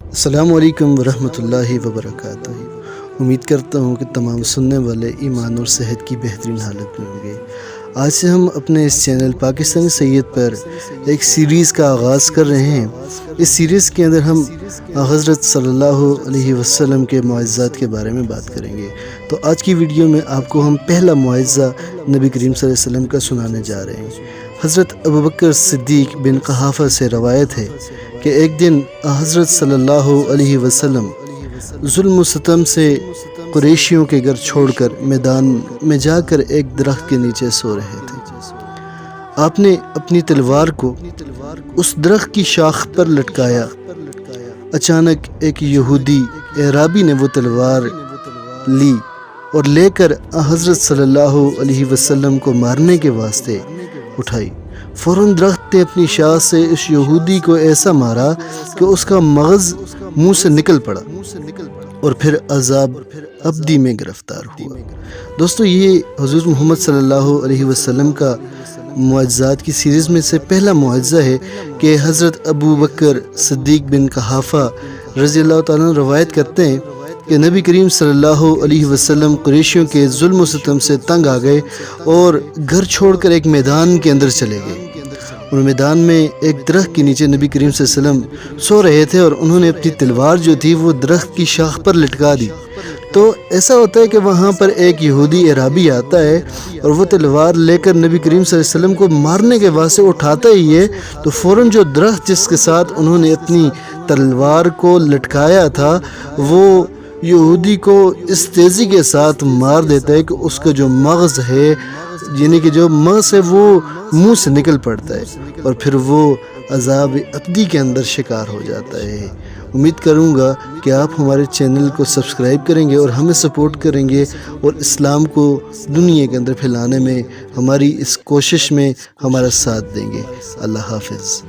السلام علیکم ورحمۃ اللہ وبرکاتہ۔ امید کرتا ہوں کہ تمام سننے والے ایمان اور صحت کی بہترین حالت میں ہوں گے۔ آج سے ہم اپنے اس چینل پاکستانی سید پر ایک سیریز کا آغاز کر رہے ہیں۔ اس سیریز کے اندر ہم حضرت صلی اللہ علیہ وسلم کے معجزات کے بارے میں بات کریں گے۔ تو آج کی ویڈیو میں آپ کو ہم پہلا معجزہ نبی کریم صلی اللہ علیہ وسلم کا سنانے جا رہے ہیں۔ حضرت ابوبکر صدیق بن قحافہ سے روایت ہے کہ ایک دن حضرت صلی اللہ علیہ وسلم ظلم و ستم سے قریشیوں کے گھر چھوڑ کر میدان میں جا کر ایک درخت کے نیچے سو رہے تھے۔ آپ نے اپنی تلوار کو اس درخت کی شاخ پر لٹکایا۔ اچانک ایک یہودی اعرابی نے وہ تلوار لی اور لے کر حضرت صلی اللہ علیہ وسلم کو مارنے کے واسطے اٹھائی۔ فوراً درخت نے اپنی شاخ سے اس یہودی کو ایسا مارا کہ اس کا مغز منہ سے نکل پڑا اور پھر عذاب ابدی میں گرفتار ہوا۔ دوستو، یہ حضور محمد صلی اللہ علیہ وسلم کا معجزات کی سیریز میں سے پہلا معجزہ ہے کہ حضرت ابوبکر صدیق بن قحافہ رضی اللہ تعالیٰ روایت کرتے ہیں کہ نبی کریم صلی اللہ علیہ وسلم قریشیوں کے ظلم و ستم سے تنگ آ گئے اور گھر چھوڑ کر ایک میدان کے اندر چلے گئے۔ اور میدان میں ایک درخت کے نیچے نبی کریم صلی اللہ علیہ وسلم سو رہے تھے اور انہوں نے اپنی تلوار جو تھی وہ درخت کی شاخ پر لٹکا دی۔ تو ایسا ہوتا ہے کہ وہاں پر ایک یہودی اعرابی آتا ہے اور وہ تلوار لے کر نبی کریم صلی اللہ علیہ وسلم کو مارنے کے واسطے اٹھاتا ہی ہے تو فوراً جو درخت جس کے ساتھ انہوں نے اپنی تلوار کو لٹکایا تھا وہ یہودی کو اس تیزی کے ساتھ مار دیتا ہے کہ اس کا جو مغز ہے، یعنی کہ جو مغز ہے، وہ منہ سے نکل پڑتا ہے اور پھر وہ عذاب ابدی کے اندر شکار ہو جاتا ہے۔ امید کروں گا کہ آپ ہمارے چینل کو سبسکرائب کریں گے اور ہمیں سپورٹ کریں گے اور اسلام کو دنیا کے اندر پھیلانے میں ہماری اس کوشش میں ہمارا ساتھ دیں گے۔ اللہ حافظ۔